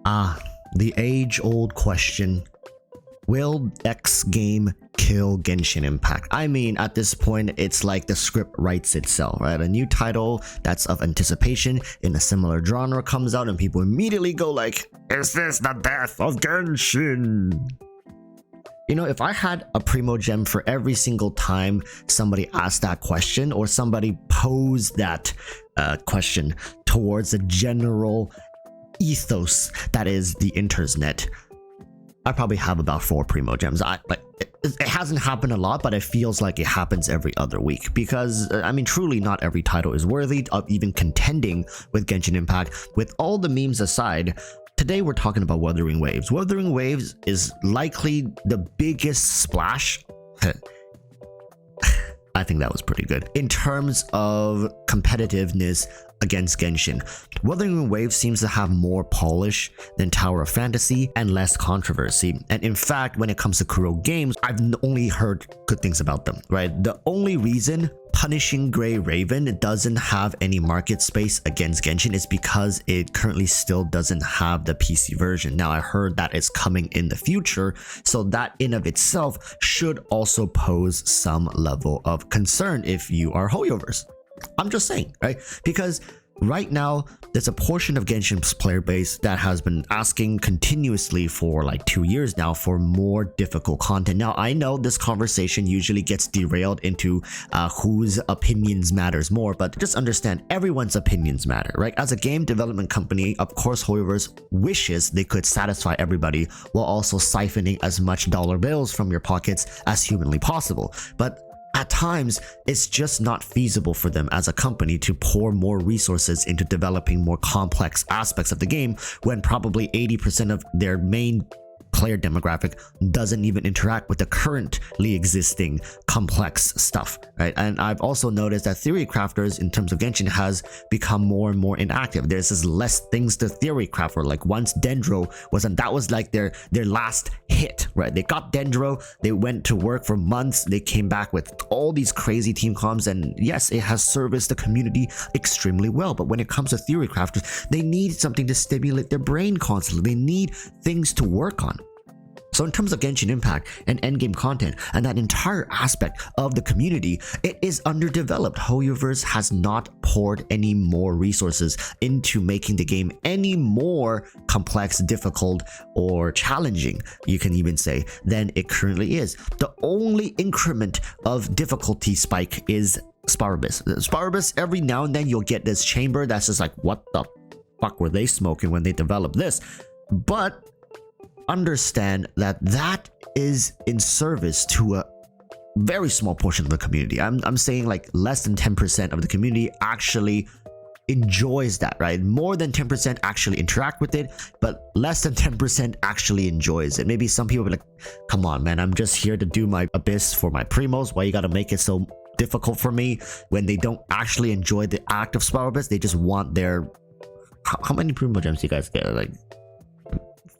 The age-old question. Will X game kill Genshin Impact? I mean, at this point, it's like the script writes itself, right? A new title that's of anticipation in a similar genre comes out and people immediately go like, is this the death of Genshin? You know, if I had a Primo Gem for every single time somebody asked that question or somebody posed that question towards the general ethos that is the internet, I probably have about 4 Primo Gems. It hasn't happened a lot, but it feels like it happens every other week because, I mean, truly not every title is worthy of even contending with Genshin Impact. With all the memes aside, today we're talking about Wuthering Waves. Wuthering Waves is likely the biggest splash. I think that was pretty good in terms of competitiveness against Genshin. Wuthering Waves seems to have more polish than Tower of Fantasy and less controversy. And in fact, when it comes to Kuro games, I've only heard good things about them, right? The only reason Punishing Grey Raven doesn't have any market space against Genshin is because it currently still doesn't have the PC version. Now, I heard that it's coming in the future, so that in of itself should also pose some level of concern if you are Hoyoverse. I'm just saying, right? Because right now, there's a portion of Genshin's player base that has been asking continuously for like 2 years now for more difficult content. Now, I know this conversation usually gets derailed into whose opinions matters more, but just understand everyone's opinions matter, right? As a game development company, of course, Hoyoverse wishes they could satisfy everybody while also siphoning as much dollar bills from your pockets as humanly possible. But at times, it's just not feasible for them as a company to pour more resources into developing more complex aspects of the game when probably 80% of their main player demographic doesn't even interact with the currently existing complex stuff, right? And I've also noticed that theory crafters in terms of Genshin has become more and more inactive. There's just less things to theory craft for. Like once Dendro that was like their last hit, right? They got Dendro, they went to work for months, they came back with all these crazy team comms, and yes, it has serviced the community extremely well. But when it comes to theory crafters, they need something to stimulate their brain constantly. They need things to work on. So in terms of Genshin Impact and endgame content and that entire aspect of the community, it is underdeveloped. Hoyoverse has not poured any more resources into making the game any more complex, difficult, or challenging, you can even say, than it currently is. The only increment of difficulty spike is Sparbus. Sparbus, every now and then you'll get this chamber that's just like, what the fuck were they smoking when they developed this? But understand that that is in service to a very small portion of the community. I'm saying like less than 10% of the community actually enjoys that, right? More than 10% actually interact with it, but less than 10% actually enjoys it. Maybe some people are like, come on, man, I'm just here to do my abyss for my primos. Why you gotta make it so difficult for me? When they don't actually enjoy the act of Spiral Abyss, they just want their... How many primo gems do you guys get? Like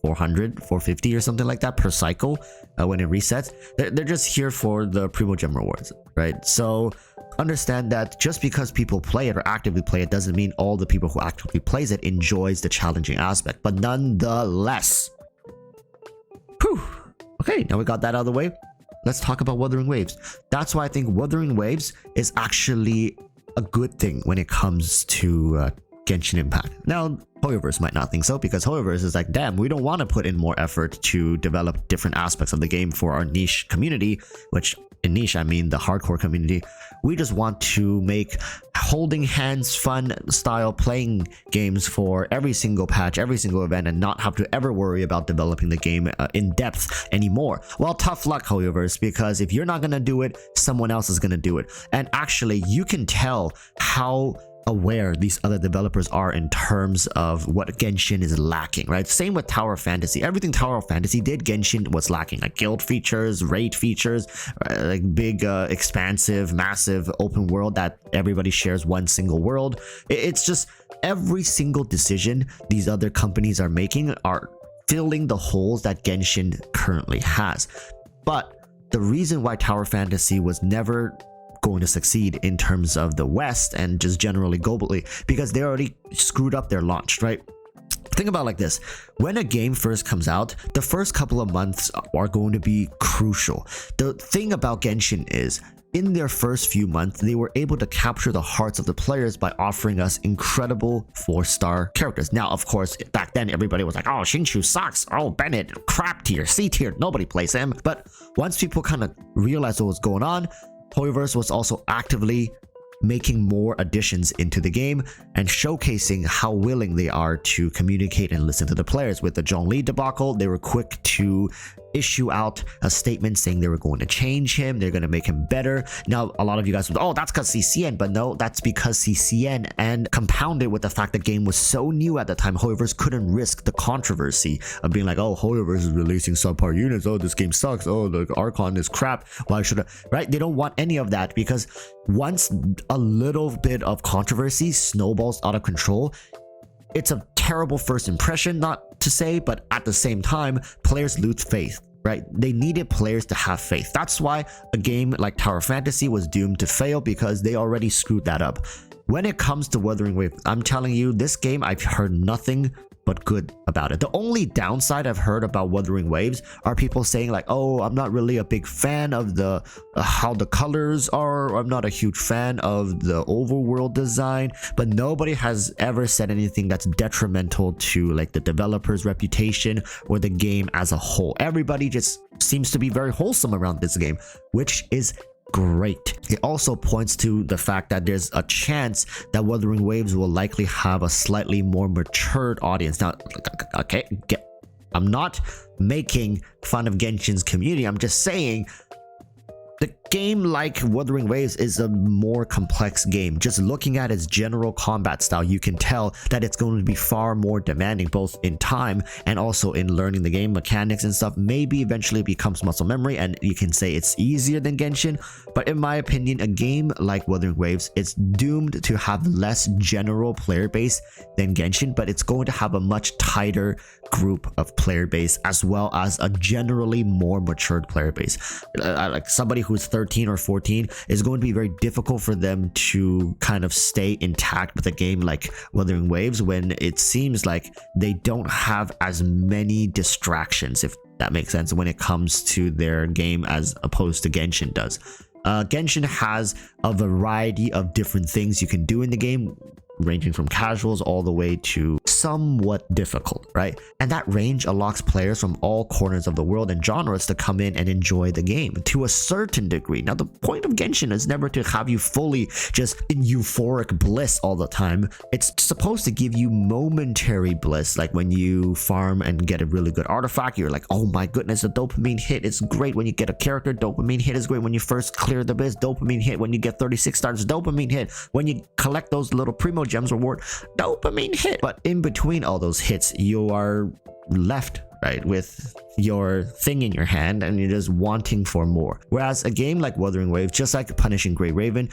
400, 450 or something like that per cycle when it resets. They're just here for the Primo Gem rewards, right? So understand that just because people play it or actively play it doesn't mean all the people who actively plays it enjoys the challenging aspect. But nonetheless, whew, okay, now we got that out of the way. Let's talk about Wuthering Waves. That's why I think Wuthering Waves is actually a good thing when it comes to Genshin Impact. Now, Hoyoverse might not think so, because Hoyoverse is like, damn, we don't want to put in more effort to develop different aspects of the game for our niche community, which in niche, I mean the hardcore community. We just want to make holding hands fun style playing games for every single patch, every single event, and not have to ever worry about developing the game in depth anymore. Well, tough luck, Hoyoverse, because if you're not going to do it, someone else is going to do it. And actually, you can tell how aware these other developers are in terms of what Genshin is lacking, right? Same with Tower of Fantasy. Everything Tower of Fantasy did, Genshin was lacking, like guild features, raid features, like big, expansive, massive open world that everybody shares one single world. It's just every single decision these other companies are making are filling the holes that Genshin currently has. But the reason why Tower Fantasy was never going to succeed in terms of the West and just generally globally, because they already screwed up their launch, right? Think about it like this. When a game first comes out, the first couple of months are going to be crucial. The thing about Genshin is, in their first few months, they were able to capture the hearts of the players by offering us incredible 4-star characters. Now, of course, back then, everybody was like, oh, Xingqiu sucks. Oh, Bennett, crap tier, C tier, nobody plays him. But once people kind of realized what was going on, EroticWalruss was also actively making more additions into the game and showcasing how willing they are to communicate and listen to the players. With the Zhongli debacle, they were quick to issue out a statement saying they were going to change him, they're going to make him better. Now, a lot of you guys would, oh, that's because CCN, but no, that's because CCN, and compounded with the fact the game was so new at the time, EroticWalruss couldn't risk the controversy of being like, oh, EroticWalruss is releasing subpar units, oh, this game sucks, oh, the Archon is crap, why should I, right? They don't want any of that, because once a little bit of controversy snowballs out of control, it's a terrible first impression, not to say, but at the same time, players lose faith, right? They needed players to have faith. That's why a game like Tower of Fantasy was doomed to fail, because they already screwed that up. When it comes to Wuthering Waves, I'm telling you, this game, I've heard nothing but good about it. The only downside I've heard about Wuthering Waves are people saying like, oh, I'm not really a big fan of the how the colors are, I'm not a huge fan of the overworld design, but nobody has ever said anything that's detrimental to like the developer's reputation or the game as a whole. Everybody just seems to be very wholesome around this game, which is great. It also points to the fact that there's a chance that Wuthering Waves will likely have a slightly more matured audience. Now, okay, I'm not making fun of Genshin's community. I'm just saying the game like Wuthering Waves is a more complex game. Just looking at its general combat style, you can tell that it's going to be far more demanding, both in time and also in learning the game mechanics and stuff. Maybe eventually it becomes muscle memory and you can say it's easier than Genshin, but in my opinion, a game like Wuthering Waves, it's doomed to have less general player base than Genshin, but it's going to have a much tighter group of player base, as well as a generally more matured player base. Like somebody who's 13 or 14, is going to be very difficult for them to kind of stay intact with a game like Wuthering Waves when it seems like they don't have as many distractions, if that makes sense, when it comes to their game as opposed to Genshin does. Genshin has a variety of different things you can do in the game, ranging from casuals all the way to somewhat difficult, right? And that range unlocks players from all corners of the world and genres to come in and enjoy the game to a certain degree. Now, the point of Genshin is never to have you fully just in euphoric bliss all the time. It's supposed to give you momentary bliss, like when you farm and get a really good artifact, you're like, oh my goodness, a dopamine hit is great. When you get a character, dopamine hit is great. When you first clear the biz, dopamine hit. When you get 36 stars, dopamine hit. When you collect those little primo gems reward, dopamine hit. But in between all those hits, you are left, right, with your thing in your hand and you're just wanting for more. Whereas a game like Wuthering Waves, just like Punishing Grey Raven,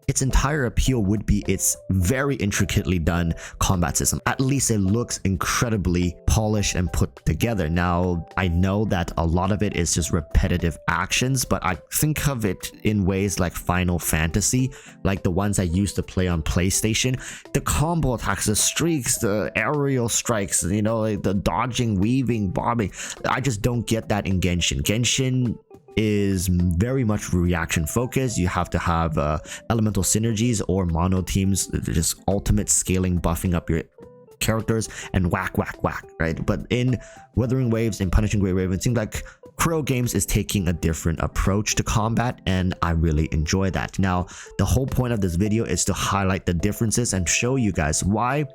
its entire appeal would be its very intricately done combat system. At least it looks incredibly polished and put together. Now, I know that a lot of it is just repetitive actions, but I think of it in ways like Final Fantasy, like the ones I used to play on PlayStation. The combo attacks, the streaks, the aerial strikes, you know, like the dodging, weaving, bobbing. I just don't get that in Genshin. Genshin is very much reaction focused. You have to have elemental synergies or mono teams, just ultimate scaling, buffing up your characters and whack, right? But in Wuthering Waves and Punishing Grey Raven, it seems like Crow Games is taking a different approach to combat, and I really enjoy that. Now, the whole point of this video is to highlight the differences and show you guys why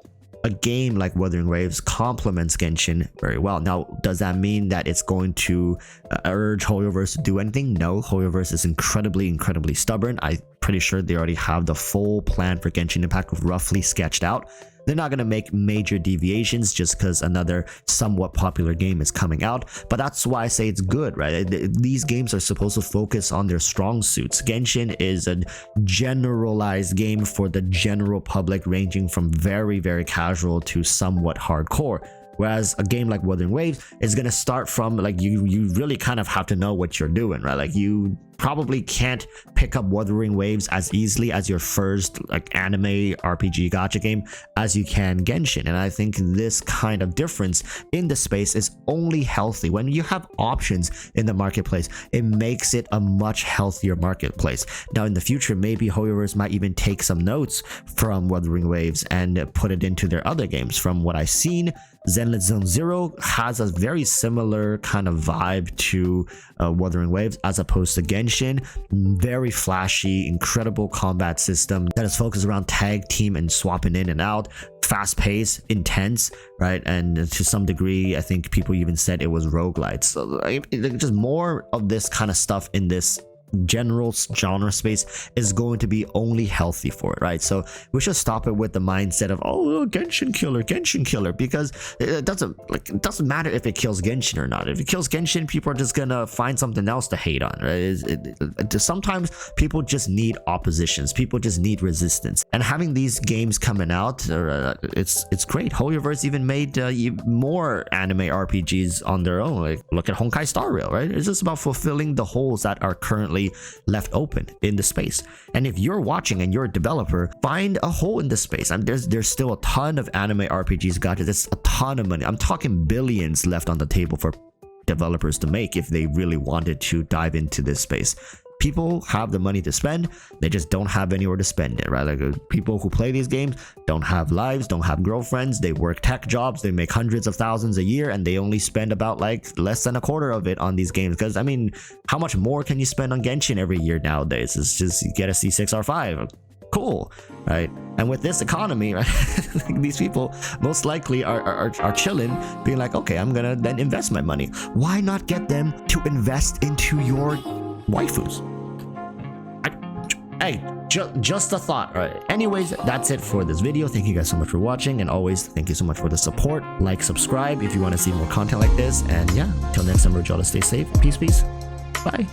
a game like Wuthering Waves complements Genshin very well. Now, does that mean that it's going to urge EroticWalruss to do anything? No, EroticWalruss is incredibly stubborn. I'm pretty sure they already have the full plan for Genshin Impact roughly sketched out. They're not going to make major deviations just because another somewhat popular game is coming out, but that's why I say it's good, right? These games are supposed to focus on their strong suits. Genshin is a generalized game for the general public, ranging from very casual to somewhat hardcore. Whereas a game like Wuthering Waves is gonna start from like you really kind of have to know what you're doing, right? Like you probably can't pick up Wuthering Waves as easily as your first like anime RPG gacha game as you can Genshin. And I think this kind of difference in the space is only healthy. When you have options in the marketplace, it makes it a much healthier marketplace. Now in the future, maybe HoYoverse might even take some notes from Wuthering Waves and put it into their other games. From what I've seen, Zenless Zone Zero has a very similar kind of vibe to Wuthering Waves as opposed to Genshin. Very flashy, incredible combat system that is focused around tag team and swapping in and out. Fast paced, intense, right? And to some degree, I think people even said it was roguelite. So just more of this kind of stuff in this general genre space is going to be only healthy for it, right? So we should stop it with the mindset of, oh, Genshin killer, because it doesn't matter if it kills Genshin or not. If it kills Genshin, people are just gonna find something else to hate on, right? Sometimes people just need oppositions, people just need resistance, and having these games coming out, it's great. HoYoverse even made more anime RPGs on their own. Like look at Honkai Star Rail, right? It's just about fulfilling the holes that are currently left open in the space. And if you're watching and you're a developer, find a hole in the space. There's still a ton of anime RPGs gacha. There's a ton of money. I'm talking billions left on the table for developers to make if they really wanted to dive into this space. People have the money to spend, they just don't have anywhere to spend it, right? Like people who play these games don't have lives, don't have girlfriends, they work tech jobs, they make hundreds of thousands a year, and they only spend about like less than a quarter of it on these games. Because I mean, how much more can you spend on Genshin every year nowadays? It's just you get a C6R5, cool, right? And with this economy, right, these people most likely are chilling, being like, okay, I'm gonna then invest my money. Why not get them to invest into your waifus? Hey, just a thought, right? Anyways, that's it for this video. Thank you guys so much for watching, and always thank you so much for the support. Like, subscribe if you want to see more content like this, and yeah, till next time, urge y'all to stay safe. Peace. Bye.